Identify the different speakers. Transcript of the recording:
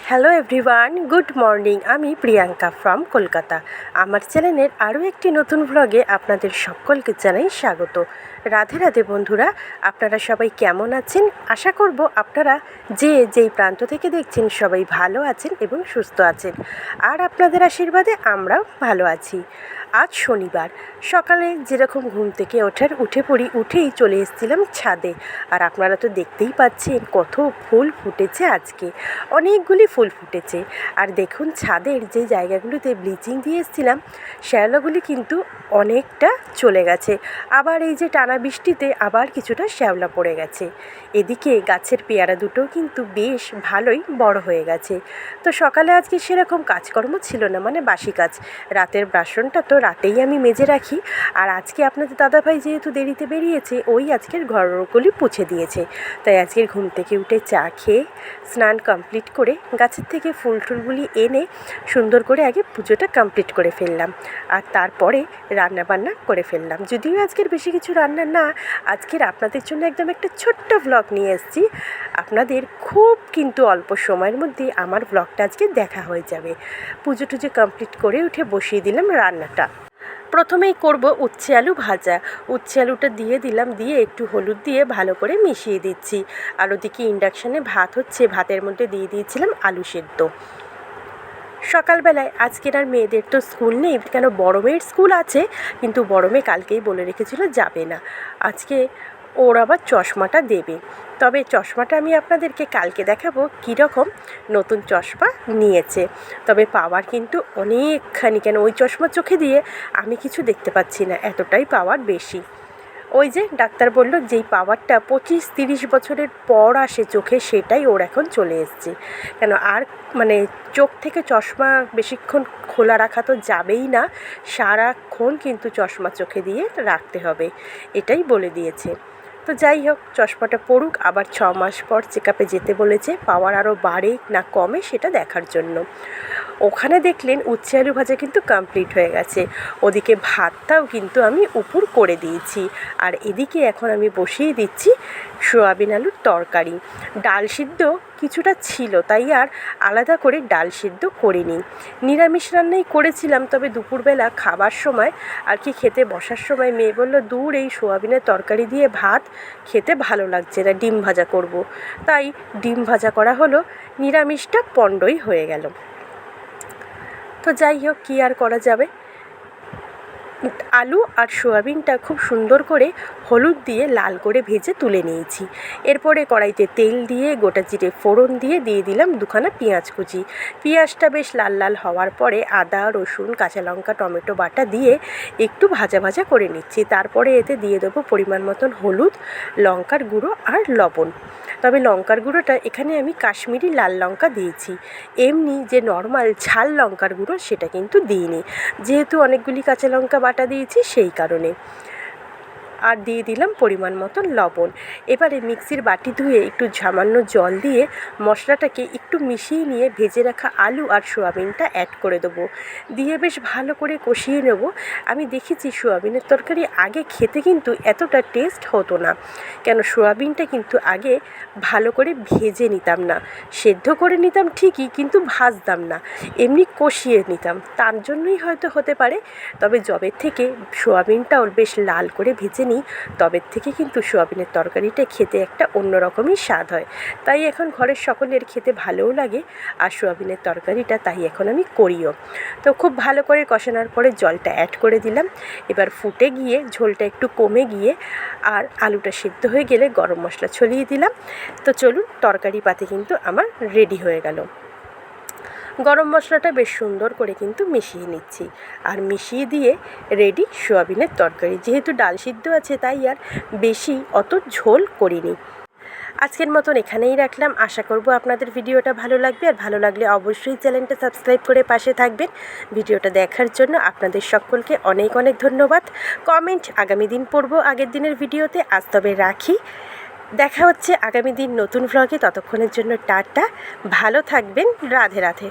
Speaker 1: Hello everyone, good morning. আমি Priyanka from Kolkata. আমার চ্যানেলের আরও একটি নতুন ভ্লগে আপনাদের সকলকে জানাই স্বাগত। রাধে রাধে বন্ধুরা, আপনারা সবাই কেমন আছেন? আশা করব আপনারা যেই প্রান্ত থেকে দেখছেন সবাই ভালো আছেন এবং সুস্থ আছেন, আর আপনাদের আশীর্বাদে আমরাও ভালো আছি। আজ শনিবার সকালে যেরকম ঘুম থেকে উঠেই চলে এসেছিলাম ছাদে। আর আপনারা তো দেখতেই পাচ্ছেন কত ফুল ফুটেছে, আজকে অনেকগুলি ফুল ফুটেছে। আর দেখুন ছাদের যে জায়গাগুলিতে ব্লিচিং দিয়ে এসেছিলাম শ্যাওলাগুলি কিন্তু অনেকটা চলে গেছে। আবার এই যে টানা বৃষ্টিতে আবার কিছুটা শ্যাওলা পড়ে গেছে। এদিকে গাছের পেয়ারা দুটোও কিন্তু বেশ ভালোই বড় হয়ে গেছে। তো সকালে আজকে সেরকম কাজকর্ম ছিল না, মানে বাসি কাজ। রাতের বাসনটা তো রাতেই আমি মেজে রাখি, আর আজকে আপনাদের দাদাভাই যেহেতু দেরিতে বেরিয়েছে ওই আজকের ঘরগুলি পুছে দিয়েছে। তাই আজকের ঘুম থেকে উঠে চা খেয়ে স্নান কমপ্লিট করে গাছের থেকে ফুল টুলগুলি এনে সুন্দর করে আগে পুজোটা কমপ্লিট করে ফেললাম, আর তারপরে রান্নাবান্না করে ফেললাম। যদিও আজকের বেশি কিছু রান্না না, আজকের আপনাদের জন্য একদম একটা ছোট্ট ব্লগ নিয়ে এসেছি। আপনাদের খুব কিন্তু অল্প সময়ের মধ্যে আমার ব্লগটা আজকে দেখা হয়ে যাবে। পুজো টুজো কমপ্লিট করে উঠে বসিয়ে দিলাম রান্নাটা। প্রথমেই করব উচ্ছে আলু ভাজা। উচ্ছে আলুটা দিয়ে দিলাম, দিয়ে একটু হলুদ দিয়ে ভালো করে মিশিয়ে দিচ্ছি। আর ওদিকে ইন্ডাকশানে ভাত হচ্ছে, ভাতের মধ্যে দিয়ে দিয়েছিলাম আলু সেদ্ধ। সকালবেলায় আজকের আর মেয়েদের তো স্কুল নেই, কেন বড় মেয়ের স্কুল আছে, কিন্তু বড় মেয়ে কালকেই বলে রেখেছিল যাবে না। আজকে ওর আবার চশমাটা দেবে, তবে চশমাটা আমি আপনাদেরকে কালকে দেখাবো কীরকম নতুন চশমা নিয়েছে। তবে পাওয়ার কিন্তু অনেকখানি, কেন ওই চশমা চোখে দিয়ে আমি কিছু দেখতে পাচ্ছি না, এতটাই পাওয়ার বেশি। ওই যে ডাক্তার বলল যেই পাওয়ারটা 25-30 বছরের পর আসে চোখে, সেটাই ওর এখন চলে এসছে। কেন আর মানে চোখ থেকে চশমা বেশিক্ষণ খোলা রাখা তো যাবেই না, সারাক্ষণ কিন্তু চশমা চোখে দিয়ে রাখতে হবে, এটাই বলে দিয়েছে। তো যাই হোক, চশমাটা পড়ুক, আবার 6 মাস পর চেকআপে যেতে বলেছে, পাওয়ার আরও বাড়ে না কমে সেটা দেখার জন্য। ওখানে দেখলেন উচ্ছে আলু ভাজা কিন্তু কমপ্লিট হয়ে গেছে। ওদিকে ভাতটাও কিন্তু আমি উপর করে দিয়েছি, আর এদিকে এখন আমি বসিয়ে দিচ্ছি সয়াবিন আলুর তরকারি। ডাল সিদ্ধ কিছুটা ছিল, তাই আর আলাদা করে ডাল সিদ্ধ করিনি। নিরামিষ রান্নাই করেছিলাম, তবে দুপুরবেলা খাবার সময় আর কি খেতে বসার সময় মেয়ে বলল দূর এই সয়াবিনের তরকারি দিয়ে ভাত খেতে ভালো লাগছে না, ডিম ভাজা করব। তাই ডিম ভাজা করা হলো, নিরামিষটা পণ্ডই হয়ে গেল। তো যাই হোক, কী আর করা যাবে। আলু আর সয়াবিনটা খুব সুন্দর করে হলুদ দিয়ে লাল করে ভেজে তুলে নিয়েছি। এরপরে কড়াইতে তেল দিয়ে গোটা জিরে ফোড়ন দিয়ে দিলাম 2খানা পেঁয়াজ কুচি। পেঁয়াজটা বেশ লাল লাল হওয়ার পরে আদা রসুন কাঁচা লঙ্কা টমেটো বাটা দিয়ে একটু ভাজা ভাজা করে নিচ্ছি। তারপরে এতে দিয়ে দেবো পরিমাণ মতন হলুদ, লঙ্কার গুঁড়ো আর লবণ। তবে লঙ্কার গুঁড়োটা এখানে আমি কাশ্মীরি লাল লঙ্কা দিয়েছি, এমনি যে নর্মাল ঝাল লঙ্কার গুঁড়ো সেটা কিন্তু দিইনি, যেহেতু অনেকগুলি কাঁচা লঙ্কা বাটা দিয়েছি সেই কারণে। আর দিয়ে দিলাম পরিমাণ মতন লবণ। এবারে মিক্সির বাটি ধুয়ে একটু সামান্য জল দিয়ে মশলাটাকে একটু মিশিয়ে নিয়ে ভেজে রাখা আলু আর সয়াবিনটা অ্যাড করে দেবো, দিয়ে বেশ ভালো করে কষিয়ে নেব। আমি দেখেছি সয়াবিনের তরকারি আগে খেতে কিন্তু এতটা টেস্ট হতো না, কেন সয়াবিনটা কিন্তু আগে ভালো করে ভেজে নিতাম না, সেদ্ধ করে নিতাম ঠিকই কিন্তু ভাজতাম না, এমনি কষিয়ে নিতাম, তার জন্যই হয়তো হতে পারে। তবে যবের থেকে সয়াবিনটাও বেশ লাল করে ভেজে নিই, তবে থেকে কিন্তু সয়াবিনের তরকারিটা খেতে একটা অন্যরকমই স্বাদ হয়। তাই এখন ঘরের সকলের খেতে ভালোও লাগে, আর সয়াবিনের তরকারিটা তাই এখন আমি করিও। তো খুব ভালো করে কষানোর পরে জলটা অ্যাড করে দিলাম। এবার ফুটে গিয়ে ঝোলটা একটু কমে গিয়ে আর আলুটা সিদ্ধ হয়ে গেলে গরম মশলা ছড়িয়ে দিলাম। তো চলুন, তরকারি পাতে কিন্তু আমার রেডি হয়ে গেল। গরম মশলাটা বেশ সুন্দর করে কিন্তু মিশিয়ে নিচ্ছি, আর মিশিয়ে দিয়ে রেডি সয়াবিনের তরকারি। যেহেতু ডাল সিদ্ধ আছে তাই আর বেশি অত ঝোল করিনি। আজকের মতন এখানেই রাখলাম। আশা করব আপনাদের ভিডিওটা ভালো লাগবে, আর ভালো লাগলে অবশ্যই চ্যানেলটা সাবস্ক্রাইব করে পাশে থাকবেন। ভিডিওটা দেখার জন্য আপনাদের সকলকে অনেক অনেক ধন্যবাদ। কমেন্ট আগামী দিন পড়ব আগের দিনের ভিডিওতে। আজ তবে রাখি, দেখা হচ্ছে আগামী দিন নতুন ভ্লগে। ততক্ষণের জন্য টাটা, ভালো থাকবেন, রাধে রাধে।